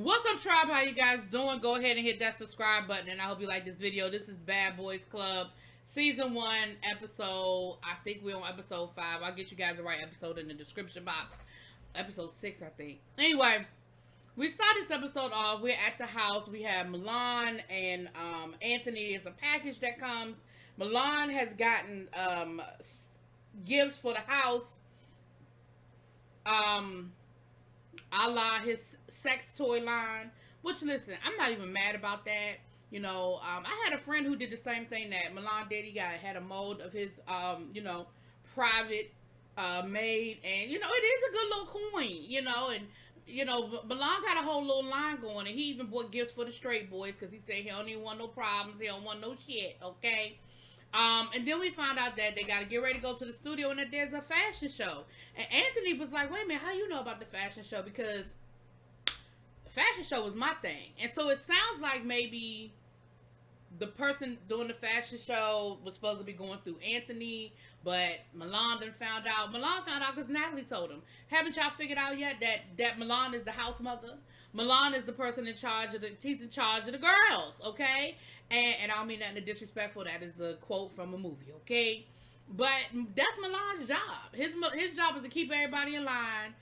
What's up, tribe? How you guys doing? Go ahead and hit that subscribe button, and I hope you like this video. This is Bad Boys Club, Season 1, episode, I think we're on episode 5. I'll get you guys the right episode in the description box. Episode 6, I think. Anyway, we start this episode off. We're at the house. We have Milan and Anthony. There's a package that comes. Milan has gotten gifts for the house. A la his sex toy line. Which, listen, I'm not even mad about that. You know, I had a friend who did the same thing that Milan did. He had a mold of his, private made, and it is a good little coin, and Milan got a whole little line going, and he even bought gifts for the straight boys because he said he don't even want no problems, he don't want no shit, okay? And then we found out that they got to get ready to go to the studio and that there's a fashion show. And Anthony was like, wait a minute, how you know about the fashion show? Because the fashion show was my thing. And so it sounds like maybe the person doing the fashion show was supposed to be going through Anthony, but Milan done found out. Milan found out because Natalie told him. Haven't y'all figured out yet that Milan is the house mother? Milan is the person in charge of he's in charge of the girls, okay? And I don't mean nothing disrespectful. That is a quote from a movie, okay? But that's Milan's job. His job is to keep everybody in line,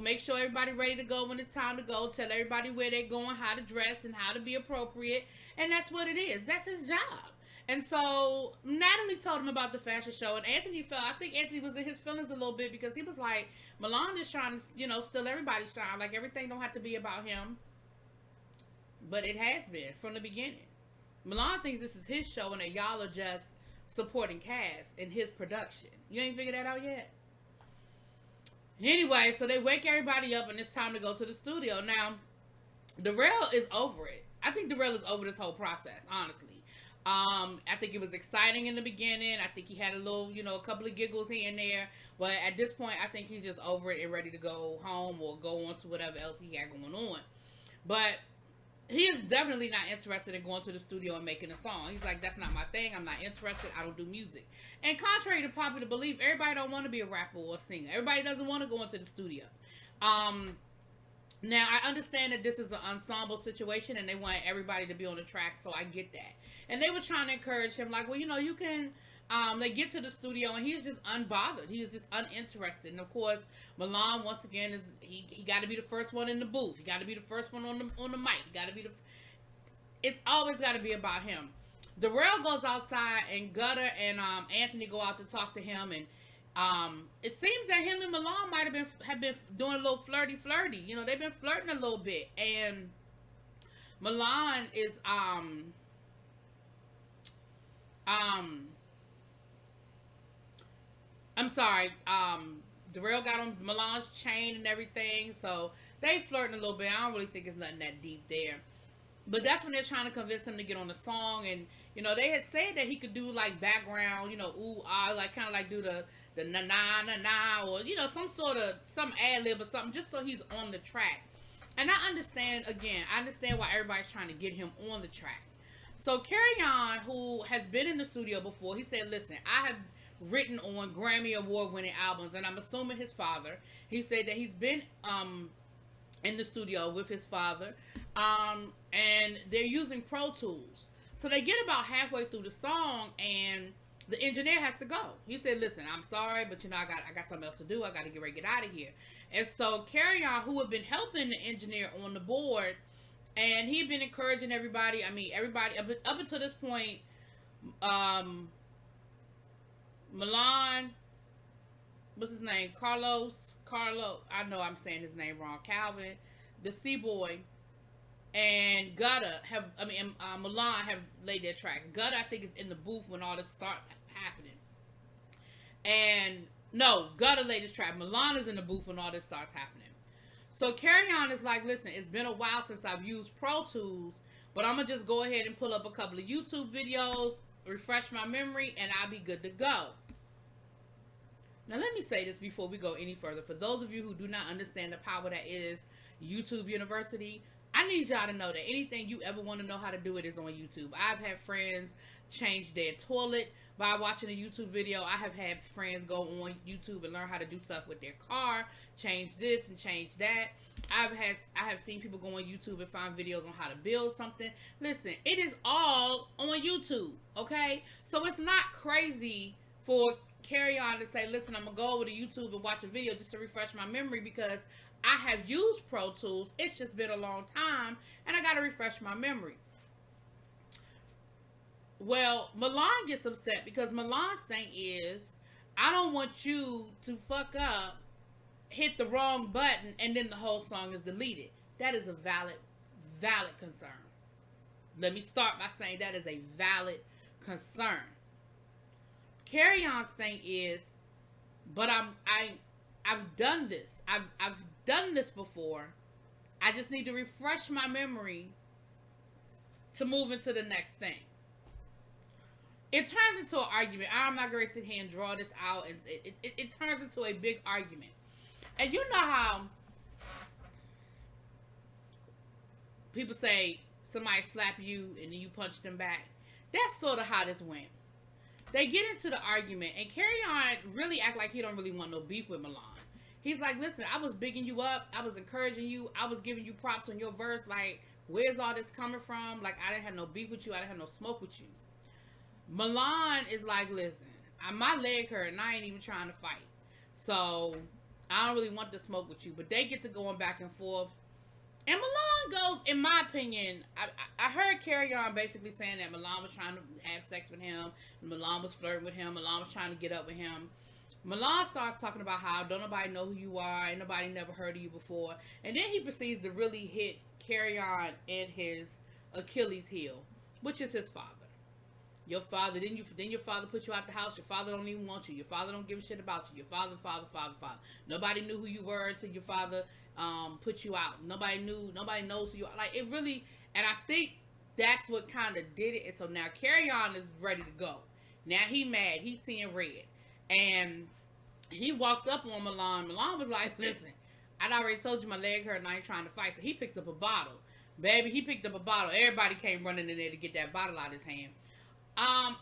make sure everybody ready to go when it's time to go, tell everybody where they're going, how to dress, and how to be appropriate. And that's what it is. That's his job. And so Natalie told him about the fashion show, and I think Anthony was in his feelings a little bit because he was like, Milan is trying to, steal everybody's shine. Like, everything don't have to be about him. But it has been from the beginning. Milan thinks this is his show and that y'all are just supporting cast in his production. You ain't figured that out yet? Anyway, so they wake everybody up and it's time to go to the studio. Now, Darrell is over it. I think Darrell is over this whole process, honestly. I think it was exciting in the beginning. I think he had a little, a couple of giggles here and there. But at this point, I think he's just over it and ready to go home or go on to whatever else he had going on. But he is definitely not interested in going to the studio and making a song. He's like, that's not my thing. I'm not interested. I don't do music. And contrary to popular belief, everybody don't want to be a rapper or a singer. Everybody doesn't want to go into the studio. Now, I understand that this is an ensemble situation and they want everybody to be on the track, so I get that. And they were trying to encourage him, like, well, you can, they get to the studio and he's just unbothered. He is just uninterested. And of course, Milan, once again, he got to be the first one in the booth. He got to be the first one on the mic. He got to be it's always got to be about him. Darrell goes outside and Gutter and Anthony go out to talk to him, and it seems that him and Milan might have been doing a little flirty. They've been flirting a little bit, and Milan is I'm sorry, Darrell got on Milan's chain and everything, so they flirting a little bit. I don't really think it's nothing that deep there. But that's when they're trying to convince him to get on the song, and they had said that he could do like background, ooh ah, like kind of like do the na na na na, or some ad lib or something, just so he's on the track. And I understand why everybody's trying to get him on the track. So Carry On, who has been in the studio before, he said, listen, I have written on Grammy Award winning albums, and I'm assuming his father. He said that he's been in the studio with his father, and they're using Pro Tools. So they get about halfway through the song, and the engineer has to go. He said, listen, I'm sorry, but I got something else to do. I got to get ready to get out of here. And so Carry On, who had been helping the engineer on the board, and he'd been encouraging everybody. I mean, everybody up until this point, Milan, what's his name? Carlos, I know I'm saying his name wrong. Calvin, the C-Boy, and Milan have laid their tracks. Gutter, I think, is in the booth when all this starts happening. And no, Gutter laid his track. Milan is in the booth when all this starts happening. So Carry On is like, listen, it's been a while since I've used Pro Tools, but I'm going to just go ahead and pull up a couple of YouTube videos, refresh my memory, and I'll be good to go. Now, let me say this before we go any further. For those of you who do not understand the power that is YouTube University, I need y'all to know that anything you ever want to know how to do it is on YouTube. I've had friends change their toilet by watching a YouTube video. I have had friends go on YouTube and learn how to do stuff with their car, change this and change that. I have seen people go on YouTube and find videos on how to build something. Listen, it is all on YouTube, okay? So it's not crazy for Carry On to say, listen, I'm gonna go over to YouTube and watch a video just to refresh my memory because I have used Pro Tools. It's just been a long time and I gotta refresh my memory. Well, Milan gets upset because Milan's thing is, I don't want you to fuck up, hit the wrong button, and then the whole song is deleted. That is a valid concern. Let me start by saying that is a valid concern. Carry On's thing is, but I've done this. I've done this before. I just need to refresh my memory to move into the next thing. It turns into an argument. I'm not going to sit here and draw this out. And it turns into a big argument. And you know how people say somebody slap you and then you punch them back? That's sort of how this went. They get into the argument and Carry On really act like he don't really want no beef with Milan. He's like, listen, I was bigging you up. I was encouraging you. I was giving you props on your verse. Like, where's all this coming from? Like, I didn't have no beef with you. I didn't have no smoke with you. Milan is like, listen, my leg hurt and I ain't even trying to fight. So, I don't really want to smoke with you. But they get to going back and forth. And Milan goes, in my opinion, I heard Carry On basically saying that Milan was trying to have sex with him. Milan was flirting with him. Milan was trying to get up with him. Milan starts talking about how don't nobody know who you are. Ain't nobody never heard of you before. And then he proceeds to really hit Carry On in his Achilles heel, which is his father. Your father, then your father put you out the house. Your father don't even want you. Your father don't give a shit about you. Your father. Nobody knew who you were until your father put you out. Nobody knows who you are. Like, it really, and I think that's what kind of did it. And so now Carry On is ready to go. Now he mad. He's seeing red. And he walks up on Milan. Milan was like, listen, I'd already told you my leg hurt and I ain't trying to fight. So he picks up a bottle. Baby, he picked up a bottle. Everybody came running in there to get that bottle out of his hand. I'm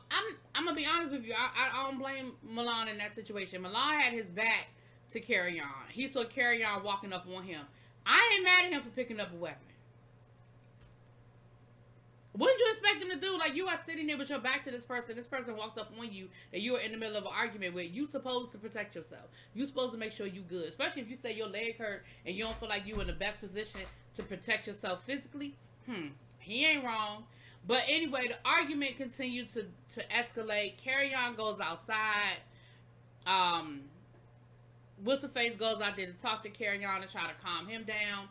gonna be honest with you. I don't blame Milan in that situation. Milan had his back to Carry On. He saw Carry On walking up on him. I ain't mad at him for picking up a weapon. What did you expect him to do? Like, you are sitting there with your back to this person. This person walks up on you and you are in the middle of an argument with. You supposed to protect yourself. You supposed to make sure you good. Especially if you say your leg hurt and you don't feel like you in the best position to protect yourself physically. He ain't wrong. But anyway, the argument continued to escalate. Carry On goes outside. What's her face goes out there to talk to Carry On and try to calm him down.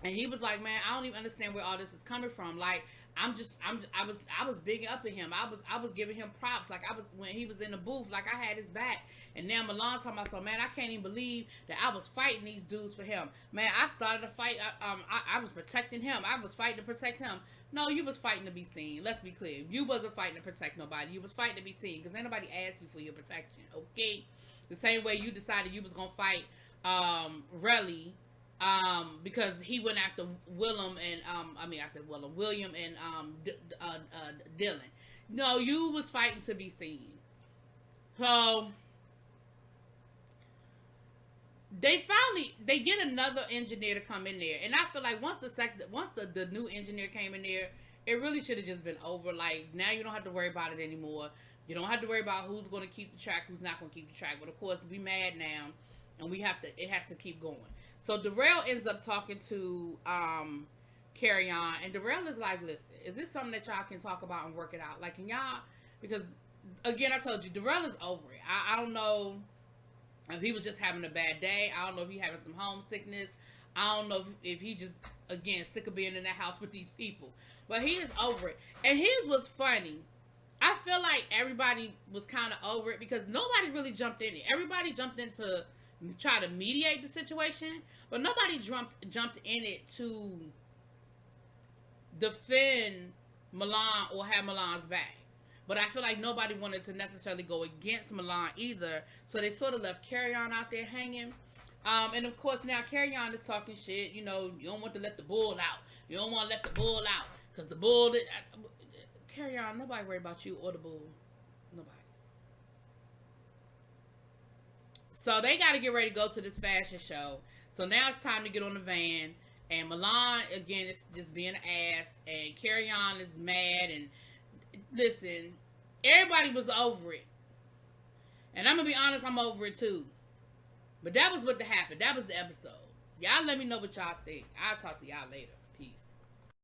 And he was like, man, I don't even understand where all this is coming from. Like, I was bigging up at him. I was giving him props. Like, when he was in the booth, like, I had his back. And now Milan talking about, so man, I can't even believe that I was fighting these dudes for him. Man, I started a fight. I was protecting him. I was fighting to protect him. No, you was fighting to be seen. Let's be clear. You wasn't fighting to protect nobody. You was fighting to be seen because ain't nobody asked you for your protection. Okay, the same way you decided you was gonna fight Relly. Because he went after William and Dylan. No, you was fighting to be seen. So they get another engineer to come in there, and I feel like once the new engineer came in there, it really should have just been over. Like, now you don't have to worry about it anymore. You don't have to worry about who's going to keep the track, who's not going to keep the track. But of course, we mad now, and it has to keep going. So Darrell ends up talking to Carry On, and Darrell is like, listen, is this something that y'all can talk about and work it out? Like, can y'all, because again, I told you, Darrell is over it. I don't know if he was just having a bad day. I don't know if he's having some homesickness. I don't know if he just, again, sick of being in that house with these people. But he is over it. And here's what's funny. I feel like everybody was kind of over it because nobody really jumped in it. Everybody jumped in to try to mediate the situation, but nobody jumped in it to defend Milan or have Milan's back. But I feel like nobody wanted to necessarily go against Milan either, so they sort of left Carry On out there hanging. And of course now Carry On is talking shit. You know, you don't want to let the bull out. You don't want to let the bull out because the bull. Carry On, nobody worry about you or the bull. Nobody's. So they got to get ready to go to this fashion show. So now it's time to get on the van. And Milan, again, is just being an ass. And Carry On is mad. And listen, everybody was over it. And I'm going to be honest, I'm over it too. But that was what happened. That was the episode. Y'all let me know what y'all think. I'll talk to y'all later.